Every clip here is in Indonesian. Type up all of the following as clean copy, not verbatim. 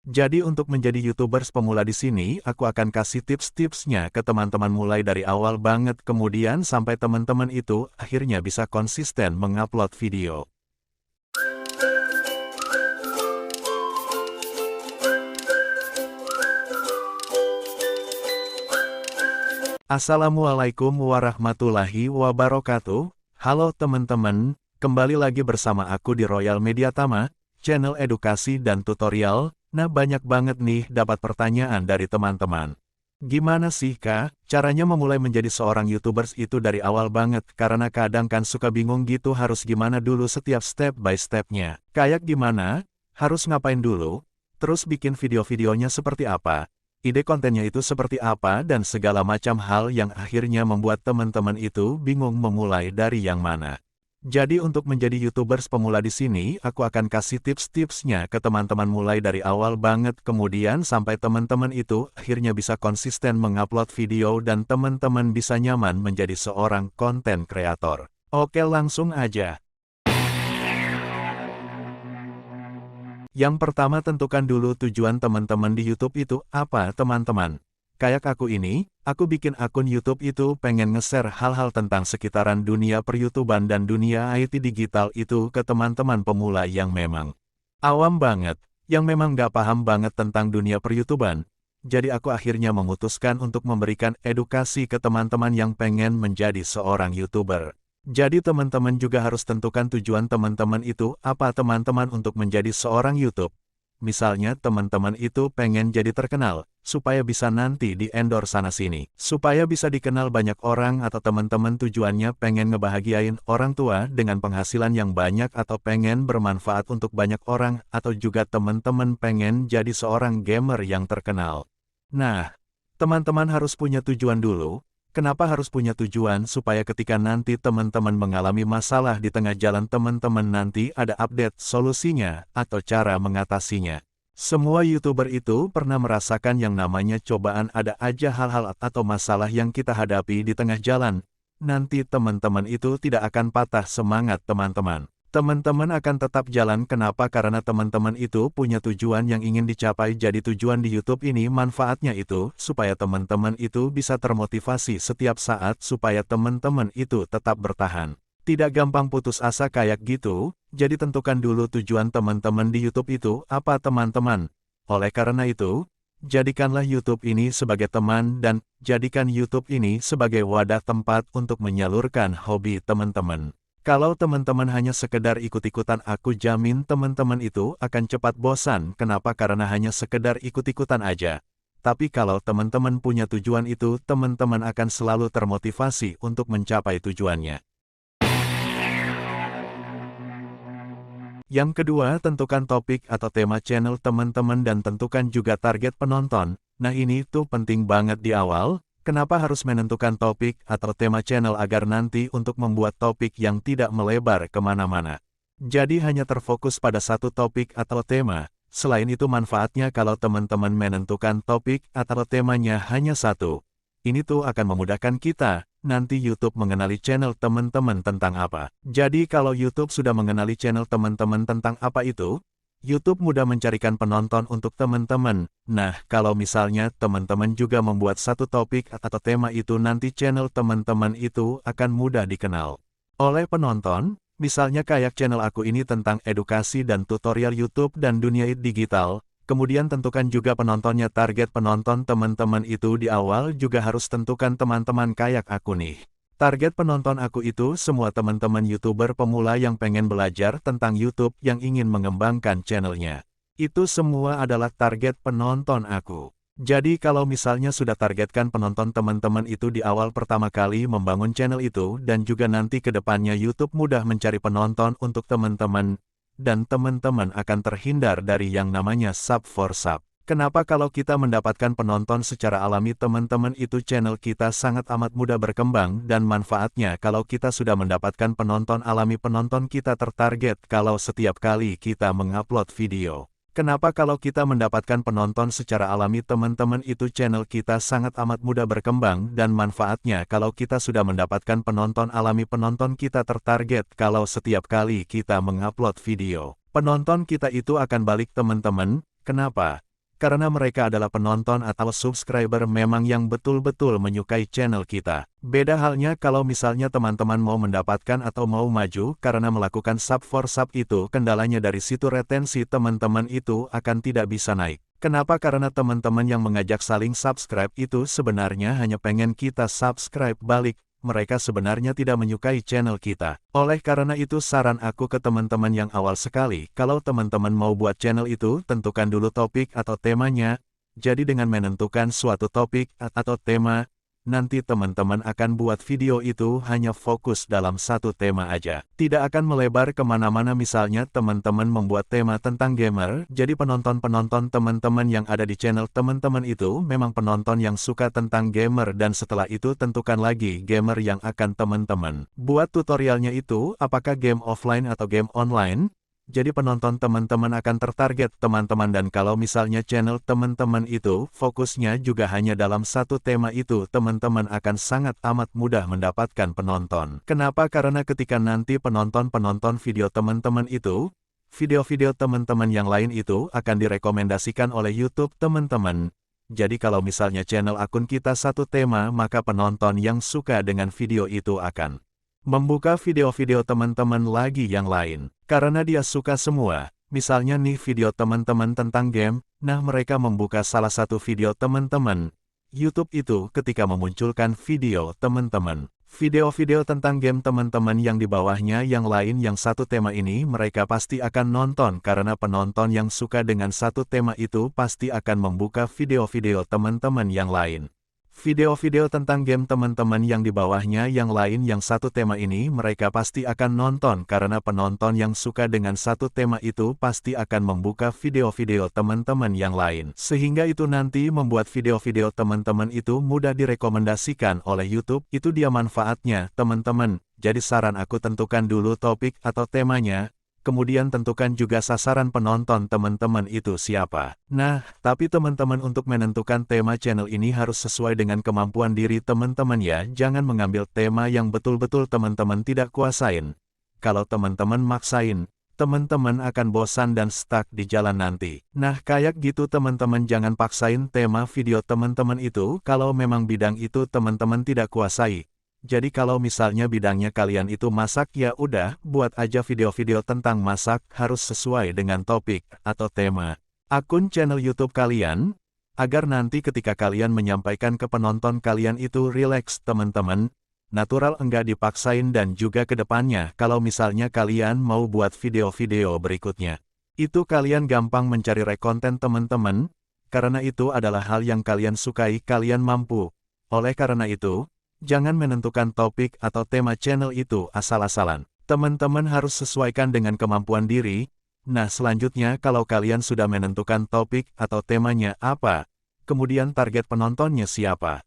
Jadi untuk menjadi YouTubers pemula di sini, aku akan kasih tips-tipsnya ke teman-teman mulai dari awal banget kemudian sampai teman-teman itu akhirnya bisa konsisten mengupload video. Assalamualaikum warahmatullahi wabarakatuh. Halo teman-teman, kembali lagi bersama aku di Royal Media Tama, channel edukasi dan tutorial. Nah, banyak banget nih dapat pertanyaan dari teman-teman. Gimana sih Kak, caranya memulai menjadi seorang YouTubers itu dari awal banget, karena kadang kan suka bingung gitu harus gimana dulu setiap step by stepnya. Kayak gimana, harus ngapain dulu, terus bikin video-videonya seperti apa, ide kontennya itu seperti apa dan segala macam hal yang akhirnya membuat teman-teman itu bingung memulai dari yang mana. Jadi untuk menjadi YouTubers pemula di sini, aku akan kasih tips-tipsnya ke teman-teman mulai dari awal banget kemudian sampai teman-teman itu akhirnya bisa konsisten mengupload video dan teman-teman bisa nyaman menjadi seorang konten kreator. Oke, langsung aja. Yang pertama, tentukan dulu tujuan teman-teman di YouTube itu apa teman-teman. Kayak aku ini, aku bikin akun YouTube itu pengen nge-share hal-hal tentang sekitaran dunia per-YouTuban dan dunia IT digital itu ke teman-teman pemula yang memang awam banget, yang memang gak paham banget tentang dunia per-YouTuban. Jadi aku akhirnya memutuskan untuk memberikan edukasi ke teman-teman yang pengen menjadi seorang YouTuber. Jadi teman-teman juga harus tentukan tujuan teman-teman itu apa teman-teman untuk menjadi seorang YouTube. Misalnya teman-teman itu pengen jadi terkenal, supaya bisa nanti di-endorse sana-sini, supaya bisa dikenal banyak orang atau teman-teman tujuannya pengen ngebahagiain orang tua dengan penghasilan yang banyak atau pengen bermanfaat untuk banyak orang atau juga teman-teman pengen jadi seorang gamer yang terkenal. Nah, teman-teman harus punya tujuan dulu. Kenapa harus punya tujuan? Supaya ketika nanti teman-teman mengalami masalah di tengah jalan teman-teman nanti ada update solusinya atau cara mengatasinya. Semua YouTuber itu pernah merasakan yang namanya cobaan, ada aja hal-hal atau masalah yang kita hadapi di tengah jalan. Nanti teman-teman itu tidak akan patah semangat teman-teman. Teman-teman akan tetap jalan. Kenapa? Karena teman-teman itu punya tujuan yang ingin dicapai. Jadi tujuan di YouTube ini manfaatnya itu supaya teman-teman itu bisa termotivasi setiap saat supaya teman-teman itu tetap bertahan. Tidak gampang putus asa kayak gitu, jadi tentukan dulu tujuan teman-teman di YouTube itu apa teman-teman. Oleh karena itu, jadikanlah YouTube ini sebagai teman dan jadikan YouTube ini sebagai wadah tempat untuk menyalurkan hobi teman-teman. Kalau teman-teman hanya sekedar ikut-ikutan, aku jamin teman-teman itu akan cepat bosan. Kenapa? Karena hanya sekedar ikut-ikutan aja. Tapi kalau teman-teman punya tujuan itu, teman-teman akan selalu termotivasi untuk mencapai tujuannya. Yang kedua, tentukan topik atau tema channel teman-teman dan tentukan juga target penonton. Nah, ini tuh penting banget di awal. Kenapa harus menentukan topik atau tema channel? Agar nanti untuk membuat topik yang tidak melebar kemana-mana. Jadi hanya terfokus pada satu topik atau tema. Selain itu manfaatnya kalau teman-teman menentukan topik atau temanya hanya satu. Ini tuh akan memudahkan kita, nanti YouTube mengenali channel teman-teman tentang apa. Jadi kalau YouTube sudah mengenali channel teman-teman tentang apa itu, YouTube mudah mencarikan penonton untuk teman-teman. Nah, kalau misalnya teman-teman juga membuat satu topik atau tema itu, nanti channel teman-teman itu akan mudah dikenal oleh penonton. Misalnya kayak channel aku ini tentang edukasi dan tutorial YouTube dan dunia digital. Kemudian tentukan juga penontonnya, target penonton teman-teman itu di awal juga harus tentukan teman-teman kayak aku nih. Target penonton aku itu semua teman-teman YouTuber pemula yang pengen belajar tentang YouTube, yang ingin mengembangkan channelnya. Itu semua adalah target penonton aku. Jadi kalau misalnya sudah targetkan penonton teman-teman itu di awal pertama kali membangun channel itu, dan juga nanti ke depannya YouTube mudah mencari penonton untuk teman-teman, dan teman-teman akan terhindar dari yang namanya sub for sub. Kenapa? Kalau kita mendapatkan penonton secara alami, teman-teman itu channel kita sangat amat mudah berkembang, dan manfaatnya kalau kita sudah mendapatkan penonton alami, penonton kita tertarget kalau setiap kali kita mengupload video. Kenapa? Kalau kita mendapatkan penonton secara alami, teman-teman itu channel kita sangat amat mudah berkembang, dan manfaatnya kalau kita sudah mendapatkan penonton alami, penonton kita tertarget kalau setiap kali kita mengupload video. Penonton kita itu akan balik teman-teman. Kenapa? karena mereka adalah penonton atau subscriber memang yang betul-betul menyukai channel kita. Beda halnya kalau misalnya teman-teman mau mendapatkan atau mau maju karena melakukan sub for sub itu kendalanya dari situ retensi teman-teman itu akan tidak bisa naik. Kenapa? Karena teman-teman yang mengajak saling subscribe itu sebenarnya hanya pengen kita subscribe balik. Mereka sebenarnya tidak menyukai channel kita. Oleh karena itu saran aku ke teman-teman yang awal sekali, kalau teman-teman mau buat channel itu, tentukan dulu topik atau temanya. Jadi dengan menentukan suatu topik atau tema, nanti teman-teman akan buat video itu hanya fokus dalam satu tema aja. Tidak akan melebar kemana-mana. Misalnya teman-teman membuat tema tentang gamer, jadi penonton-penonton teman-teman yang ada di channel teman-teman itu memang penonton yang suka tentang gamer dan setelah itu tentukan lagi gamer yang akan teman-teman buat tutorialnya itu apakah game offline atau game online. Jadi penonton teman-teman akan tertarget teman-teman dan kalau misalnya channel teman-teman itu fokusnya juga hanya dalam satu tema itu teman-teman akan sangat amat mudah mendapatkan penonton. Kenapa? Karena ketika nanti penonton-penonton video teman-teman itu, video-video teman-teman yang lain itu akan direkomendasikan oleh YouTube teman-teman. Jadi kalau misalnya channel akun kita satu tema maka penonton yang suka dengan video itu akan membuka video-video teman-teman lagi yang lain. Karena dia suka semua. Misalnya nih video teman-teman tentang game, nah mereka membuka salah satu video teman-teman. YouTube itu ketika memunculkan video teman-teman. Video-video tentang game teman-teman yang di bawahnya yang lain yang satu tema ini mereka pasti akan nonton karena penonton yang suka dengan satu tema itu pasti akan membuka video-video teman-teman yang lain. Video-video tentang game teman-teman yang di bawahnya yang lain yang satu tema ini mereka pasti akan nonton karena penonton yang suka dengan satu tema itu pasti akan membuka video-video teman-teman yang lain. Sehingga itu nanti membuat video-video teman-teman itu mudah direkomendasikan oleh YouTube, itu dia manfaatnya teman-teman. Jadi saran aku tentukan dulu topik atau temanya. Kemudian tentukan juga sasaran penonton teman-teman itu siapa. Nah, tapi teman-teman untuk menentukan tema channel ini harus sesuai dengan kemampuan diri teman-teman ya. Jangan mengambil tema yang betul-betul teman-teman tidak kuasain. Kalau teman-teman maksain, teman-teman akan bosan dan stuck di jalan nanti. Nah, kayak gitu teman-teman jangan paksain tema video teman-teman itu kalau memang bidang itu teman-teman tidak kuasai. Jadi kalau misalnya bidangnya kalian itu masak ya udah, buat aja video-video tentang masak harus sesuai dengan topik atau tema akun channel YouTube kalian, agar nanti ketika kalian menyampaikan ke penonton kalian itu rileks teman-teman, natural enggak dipaksain dan juga ke depannya kalau misalnya kalian mau buat video-video berikutnya. Itu kalian gampang mencari konten teman-teman, karena itu adalah hal yang kalian sukai, kalian mampu. Oleh karena itu, jangan menentukan topik atau tema channel itu asal-asalan. Teman-teman harus sesuaikan dengan kemampuan diri. Nah selanjutnya kalau kalian sudah menentukan topik atau temanya apa, kemudian target penontonnya siapa.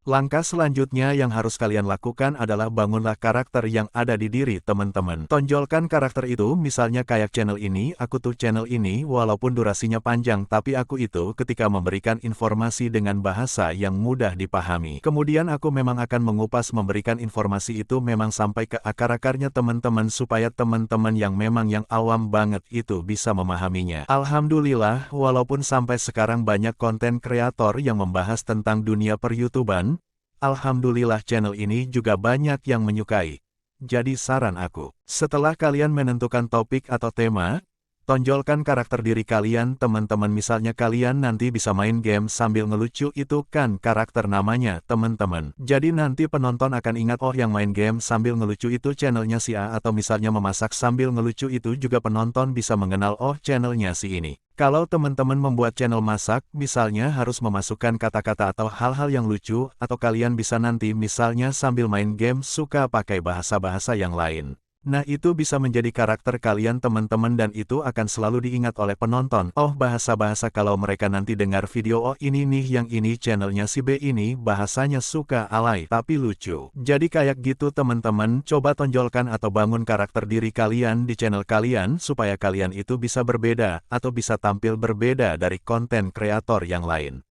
Langkah selanjutnya yang harus kalian lakukan adalah bangunlah karakter yang ada di diri teman-teman. Tonjolkan karakter itu, misalnya kayak channel ini, aku tuh channel ini walaupun durasinya panjang tapi aku itu ketika memberikan informasi dengan bahasa yang mudah dipahami. Kemudian aku memang akan mengupas memberikan informasi itu memang sampai ke akar-akarnya teman-teman supaya teman-teman yang memang yang awam banget itu bisa memahaminya. Alhamdulillah walaupun sampai sekarang banyak konten kreator yang membahas tentang dunia per-YouTuban, alhamdulillah channel ini juga banyak yang menyukai. Jadi saran aku, setelah kalian menentukan topik atau tema, tonjolkan karakter diri kalian teman-teman. Misalnya kalian nanti bisa main game sambil ngelucu, itu kan karakter namanya teman-teman. Jadi nanti penonton akan ingat oh yang main game sambil ngelucu itu channelnya si A, atau misalnya memasak sambil ngelucu itu juga penonton bisa mengenal oh channelnya si ini. Kalau teman-teman membuat channel masak, misalnya harus memasukkan kata-kata atau hal-hal yang lucu, atau kalian bisa nanti misalnya sambil main game suka pakai bahasa-bahasa yang lain. Nah itu bisa menjadi karakter kalian teman-teman dan itu akan selalu diingat oleh penonton. Oh bahasa-bahasa kalau mereka nanti dengar video, oh ini nih yang ini channelnya si B ini bahasanya suka alay tapi lucu. Jadi kayak gitu teman-teman, coba tonjolkan atau bangun karakter diri kalian di channel kalian supaya kalian itu bisa berbeda atau bisa tampil berbeda dari konten kreator yang lain.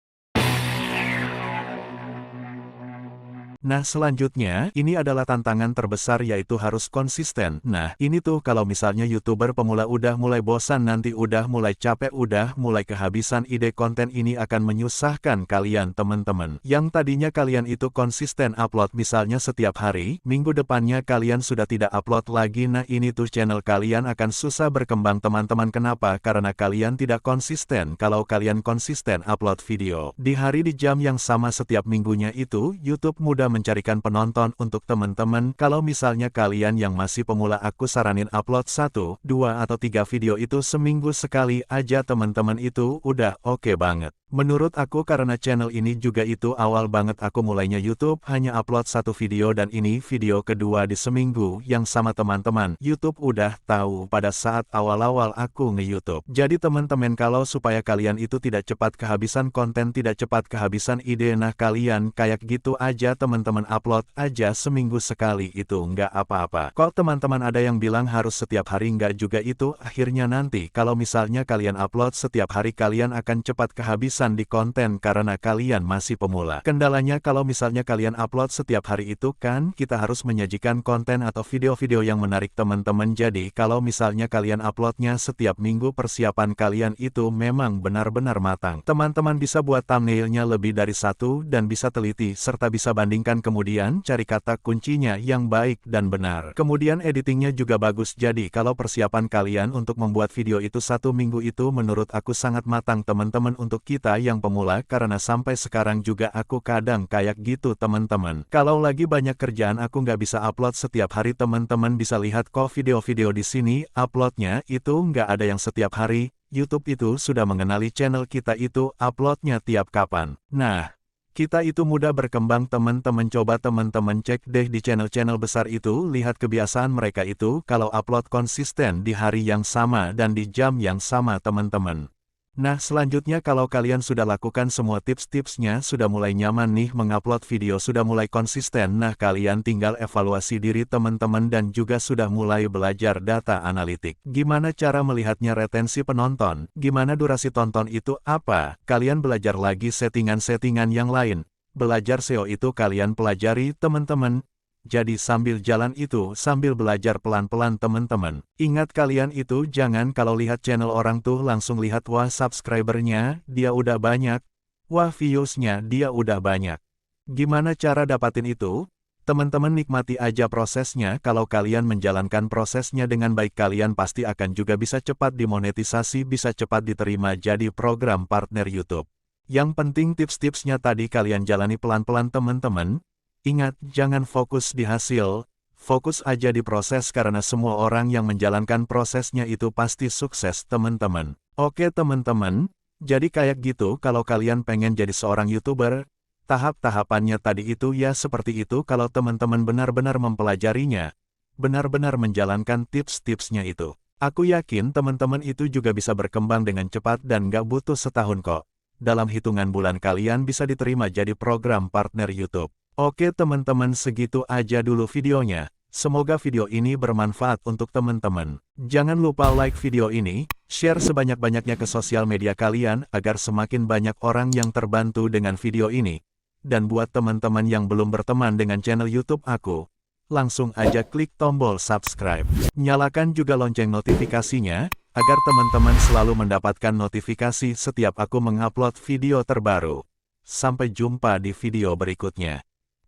Nah selanjutnya, ini adalah tantangan terbesar yaitu harus konsisten. Nah, ini tuh kalau misalnya YouTuber pemula udah mulai bosan nanti udah mulai capek udah mulai kehabisan ide konten ini akan menyusahkan kalian teman-teman. Yang tadinya kalian itu konsisten upload misalnya setiap hari, minggu depannya kalian sudah tidak upload lagi. Nah ini tuh channel kalian akan susah berkembang teman-teman. Kenapa? Karena kalian tidak konsisten. Kalau kalian konsisten upload video di hari di jam yang sama setiap minggunya itu, YouTube mudah mencarikan penonton untuk teman-teman. Kalau misalnya kalian yang masih pemula aku saranin upload 1, 2 atau 3 video itu seminggu sekali aja teman-teman itu udah oke banget. Menurut aku karena channel ini juga itu awal banget aku mulainya YouTube hanya upload 1 video dan ini video kedua di seminggu yang sama teman-teman. YouTube udah tahu pada saat awal-awal aku nge-YouTube. Jadi teman-teman kalau supaya kalian itu tidak cepat kehabisan konten, tidak cepat kehabisan ide, nah kalian kayak gitu aja teman-teman upload aja seminggu sekali itu nggak apa-apa. Kok teman-teman ada yang bilang harus setiap hari, nggak juga itu akhirnya nanti kalau misalnya kalian upload setiap hari kalian akan cepat kehabisan di konten karena kalian masih pemula. Kendalanya kalau misalnya kalian upload setiap hari itu kan kita harus menyajikan konten atau video-video yang menarik teman-teman. Jadi kalau misalnya kalian uploadnya setiap minggu persiapan kalian itu memang benar-benar matang. Teman-teman bisa buat thumbnailnya lebih dari satu dan bisa teliti serta bisa bandingkan kemudian cari kata kuncinya yang baik dan benar. Kemudian editingnya juga bagus. Jadi kalau persiapan kalian untuk membuat video itu 1 minggu itu menurut aku sangat matang teman-teman untuk kita yang pemula karena sampai sekarang juga aku kadang kayak gitu teman-teman. Kalau lagi banyak kerjaan aku nggak bisa upload setiap hari teman-teman bisa lihat kok video-video di sini uploadnya itu nggak ada yang setiap hari. YouTube itu sudah mengenali channel kita itu uploadnya tiap kapan. Nah, kita itu mudah berkembang teman-teman. Coba teman-teman cek deh di channel-channel besar itu, lihat kebiasaan mereka itu kalau upload konsisten di hari yang sama dan di jam yang sama teman-teman. Nah selanjutnya kalau kalian sudah lakukan semua tips-tipsnya, sudah mulai nyaman nih mengupload video, sudah mulai konsisten, nah kalian tinggal evaluasi diri teman-teman dan juga sudah mulai belajar data analitik. Gimana cara melihatnya retensi penonton, gimana durasi tonton itu apa, kalian belajar lagi settingan-settingan yang lain. Belajar SEO itu kalian pelajari teman-teman. Jadi sambil jalan itu, sambil belajar pelan-pelan teman-teman. Ingat kalian itu jangan kalau lihat channel orang tuh langsung lihat wah subscribernya, dia udah banyak. Wah viewsnya, dia udah banyak. Gimana cara dapatin itu? Teman-teman nikmati aja prosesnya, kalau kalian menjalankan prosesnya dengan baik kalian pasti akan juga bisa cepat dimonetisasi, bisa cepat diterima jadi program partner YouTube. Yang penting tips-tipsnya tadi kalian jalani pelan-pelan teman-teman. Ingat, jangan fokus di hasil, fokus aja di proses karena semua orang yang menjalankan prosesnya itu pasti sukses teman-teman. Oke teman-teman, jadi kayak gitu kalau kalian pengen jadi seorang YouTuber, tahap-tahapannya tadi itu ya seperti itu kalau teman-teman benar-benar mempelajarinya, benar-benar menjalankan tips-tipsnya itu. Aku yakin teman-teman itu juga bisa berkembang dengan cepat dan gak butuh setahun kok. Dalam hitungan bulan kalian bisa diterima jadi program partner YouTube. Oke teman-teman segitu aja dulu videonya. Semoga video ini bermanfaat untuk teman-teman. Jangan lupa like video ini, share sebanyak-banyaknya ke sosial media kalian agar semakin banyak orang yang terbantu dengan video ini. Dan buat teman-teman yang belum berteman dengan channel YouTube aku, langsung aja klik tombol subscribe. Nyalakan juga lonceng notifikasinya, agar teman-teman selalu mendapatkan notifikasi setiap aku mengupload video terbaru. Sampai jumpa di video berikutnya.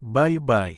Bye-bye.